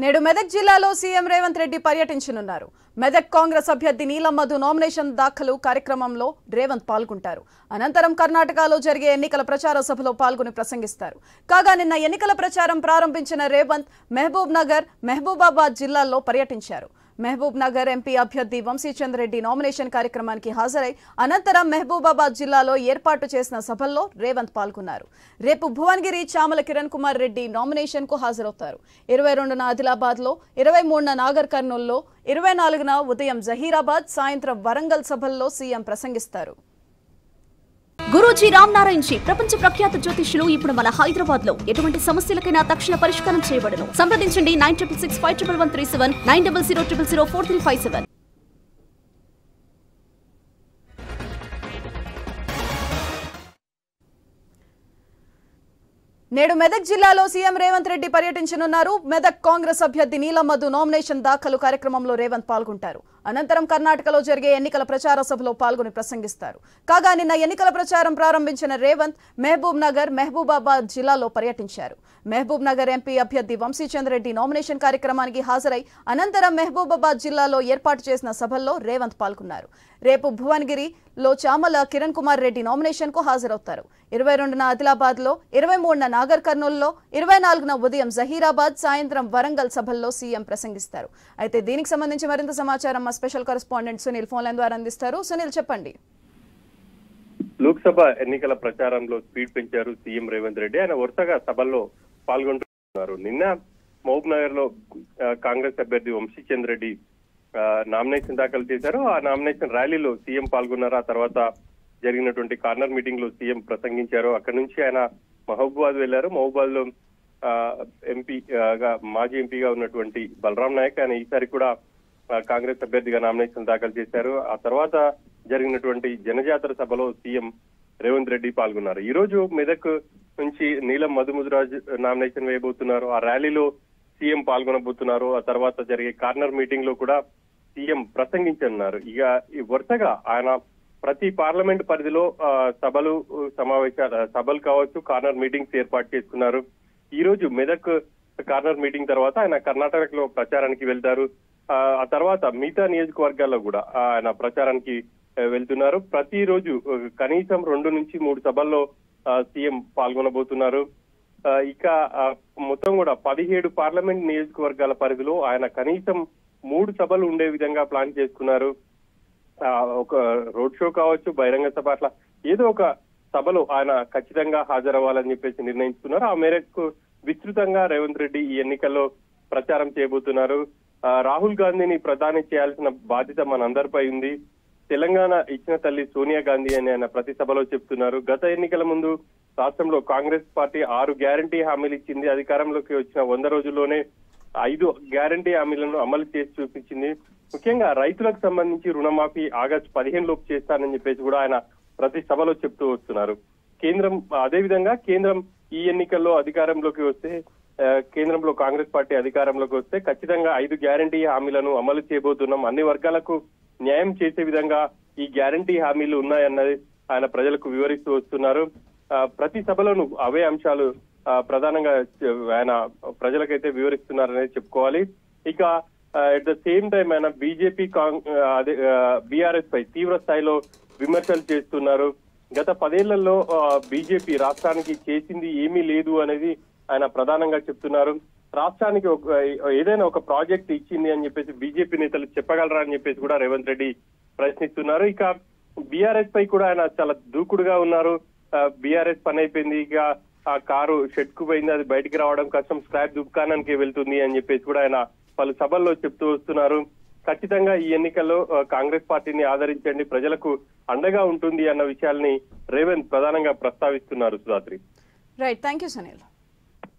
నేడు మెదక్ జిల్లాలో సీఎం రేవంత్ రెడ్డి పర్యటించనున్నారు. మెదక్ కాంగ్రెస్ అభ్యర్థి నీలం మధు నామినేషన్ దాఖలు కార్యక్రమంలో రేవంత్ పాల్గొంటారు. అనంతరం కర్ణాటకలో జరిగే ఎన్నికల ప్రచార సభలో పాల్గొని ప్రసంగిస్తారు. కాగా నిన్న ఎన్నికల ప్రచారం ప్రారంభించిన రేవంత్ మహబూబ్ నగర్, మహబూబాబాద్ జిల్లాల్లో పర్యటించారు. మహబూబ్ నగర్ ఎంపీ అభ్యర్థి వంశీచంద్ర రెడ్డి నామినేషన్ కార్యక్రమానికి హాజరై అనంతరం మహబూబాబాద్ జిల్లాలో ఏర్పాటు చేసిన సభల్లో రేవంత్ పాల్గొన్నారు. రేపు భువనగిరి చామల కిరణ్ కుమార్ రెడ్డి నామినేషన్ కు హాజరవుతారు. 22న ఆదిలాబాద్ లో, 23న నాగర్ కర్నూల్లో, 24న ఉదయం జహీరాబాద్, సాయంత్రం వరంగల్ సభల్లో సీఎం ప్రసంగిస్తారు. గురూజీ రామ్ నారాయణ్ జీ ప్రపంచ ప్రఖ్యాత జ్యోతిష్యులు ఇప్పుడు మన హైదరాబాద్ లో ఎటువంటి సమస్యలకైనా తక్షణ పరిష్కారం చేయబడును. సంప్రదించండి 96651137 9000004357. నేడు మెదక్ జిల్లాలో సీఎం రేవంత్ రెడ్డి పర్యటించనున్నారు. మెదక్ కాంగ్రెస్ అభ్యర్థి నీలం మధు నామినేషన్ దాఖలు కార్యక్రమంలో రేవంత్ పాల్గొంటారు. అనంతరం కర్ణాటకలో జరిగే ఎన్నికల ప్రచార సభలో పాల్గొని ప్రసంగిస్తారు. కాగా నిన్న ఎన్నికల ప్రచారం ప్రారంభించిన రేవంత్ మహబూబ్ నగర్, మహబూబాబాద్ జిల్లాలో పర్యటించారు. మహబూబ్ నగర్ ఎంపీ అభ్యర్థి వంశీచంద్ర రెడ్డి నామినేషన్ కార్యక్రమానికి హాజరై అనంతరం మహబూబాబాద్ జిల్లాలో ఏర్పాటు చేసిన సభల్లో రేవంత్ పాల్గొన్నారు. రేపు భువనగిరిలో చామల కిరణ్ కుమార్ రెడ్డి నామినేషన్ కు హాజరవుతారు. 22న ఆదిలాబాద్ లో, 23న నాగర్ కర్నూల్లో, 24న ఉదయం జహీరాబాద్, సాయంత్రం వరంగల్ సభల్లో సీఎం ప్రసంగిస్తారు. అయితే దీనికి సంబంధించి మరింత సమాచారం మా special correspondent Sunil phone line ద్వారా అందిస్తారు. సునీల్, చెప్పండి. లోక్సభ ఎన్నికల ప్రచారంలో స్పీడ్ పెంచారు సీఎం రేవంత్ రెడ్డి. ఆయన వరుసగా సభల్లో పాల్గొంటున్నారు. నిన్న మహబూబ్ నగర్ లో కాంగ్రెస్ అభ్యర్థి వంశీచంద్ర రెడ్డి నామినేషన్ దాఖలు చేశారు. ఆ నామినేషన్ ర్యాలీలో సీఎం పాల్గొన్నారు. ఆ తర్వాత జరిగినటువంటి కార్నర్ మీటింగ్ లో సీఎం ప్రసంగించారు. అక్కడి నుంచి ఆయన మహబూబాద్ వెళ్లారు. మహబూబాద్ లో మాజీ ఎంపీగా ఉన్నటువంటి బలరాం నాయక్ ఆయన ఈసారి కూడా కాంగ్రెస్ అభ్యర్థిగా నామినేషన్ దాఖలు చేశారు. ఆ తర్వాత జరిగినటువంటి జనజాతర సభలో సీఎం రేవంత్ రెడ్డి పాల్గొన్నారు. ఈ రోజు మెదక్ నుంచి నీలం మధుముద్రాజ్ నామినేషన్ వేయబోతున్నారు. ఆ ర్యాలీలో సీఎం పాల్గొనబోతున్నారు. ఆ తర్వాత జరిగే కార్నర్ మీటింగ్ లో కూడా సీఎం ప్రసంగించనున్నారు. ఇక ఈ వరుసగా ఆయన ప్రతి పార్లమెంట్ పరిధిలో సభలు కావచ్చు, కార్నర్ మీటింగ్స్ ఏర్పాటు చేసుకున్నారు. ఈ రోజు మెదక్ కార్నర్ మీటింగ్ తర్వాత ఆయన కర్ణాటకలో ప్రచారానికి వెళ్తారు. ఆ తర్వాత మిగతా నియోజకవర్గాల్లో కూడా ఆయన ప్రచారానికి వెళ్తున్నారు. ప్రతిరోజు కనీసం 2 నుంచి 3 సభల్లో సీఎం పాల్గొనబోతున్నారు. ఇక మొత్తం కూడా 17 పార్లమెంట్ నియోజకవర్గాల పరిధిలో ఆయన కనీసం 3 సభలు ఉండే విధంగా ప్లాన్ చేసుకున్నారు. ఒక రోడ్ షో కావచ్చు, బహిరంగ సభ, అట్లా ఏదో ఒక సభలో ఆయన ఖచ్చితంగా హాజరవ్వాలని చెప్పేసి నిర్ణయించుకున్నారు. ఆ మేరకు విస్తృతంగా రేవంత్ రెడ్డి ఈ ఎన్నికల్లో ప్రచారం చేయబోతున్నారు. రాహుల్ గాంధీని ప్రధాని చేయాల్సిన బాధ్యత మనందరిపై ఉంది. తెలంగాణ ఇచ్చిన తల్లి సోనియా గాంధీ అని ఆయన ప్రతి సభలో చెప్తున్నారు. గత ఎన్నికల ముందు రాష్ట్రంలో కాంగ్రెస్ పార్టీ 6 గ్యారంటీ హామీలు ఇచ్చింది. అధికారంలోకి వచ్చిన 100 రోజుల్లోనే 5 గ్యారంటీ హామీలను అమలు చేసి చూపించింది. ముఖ్యంగా రైతులకు సంబంధించి రుణమాఫీ ఆగస్టు 15 లోపు చేస్తానని చెప్పేసి కూడా ఆయన ప్రతి సభలో చెప్తూ వస్తున్నారు. అదేవిధంగా కేంద్రం ఈ ఎన్నికల్లో అధికారంలోకి వస్తే, కేంద్రంలో కాంగ్రెస్ పార్టీ అధికారంలోకి వస్తే ఖచ్చితంగా 5 గ్యారంటీ హామీలను అమలు చేయబోతున్నాం. అన్ని వర్గాలకు న్యాయం చేసే విధంగా ఈ గ్యారంటీ హామీలు ఉన్నాయన్నది ఆయన ప్రజలకు వివరిస్తూ వస్తున్నారు. ప్రతి సభలోనూ అవే అంశాలు ప్రధానంగా ఆయన ప్రజలకైతే వివరిస్తున్నారనేది చెప్పుకోవాలి. ఇక అట్ ద సేమ్ టైం ఆయన బీజేపీ బీఆర్ఎస్ పై తీవ్ర స్థాయిలో విమర్శలు చేస్తున్నారు. గత 10 ఏళ్లలో బీజేపీ రాష్ట్రానికి చేసింది ఏమీ లేదు అనేది ఆయన ప్రధానంగా చెప్తున్నారు. రాష్ట్రానికి ఏదైనా ఒక ప్రాజెక్ట్ ఇచ్చింది అని చెప్పేసి బీజేపీ నేతలు చెప్పగలరా అని చెప్పేసి కూడా రేవంత్ రెడ్డి ప్రశ్నిస్తున్నారు. ఇక బీఆర్ఎస్ పై కూడా ఆయన చాలా దూకుడుగా ఉన్నారు. బీఆర్ఎస్ పని అయిపోయింది, ఇక ఆ కారు షెడ్ కు పోయింది, అది బయటికి రావడం కష్టం, స్క్రాప్ దుకాణానికి వెళ్తుంది అని చెప్పేసి కూడా ఆయన పలు సభల్లో చెప్తూ వస్తున్నారు. ఖచ్చితంగా ఈ ఎన్నికల్లో కాంగ్రెస్ పార్టీని ఆదరించండి, ప్రజలకు అండగా ఉంటుంది అన్న విషయాల్ని రేవంత్ ప్రధానంగా ప్రస్తావిస్తున్నారు. Sudhatri. Right, thank you Sunil.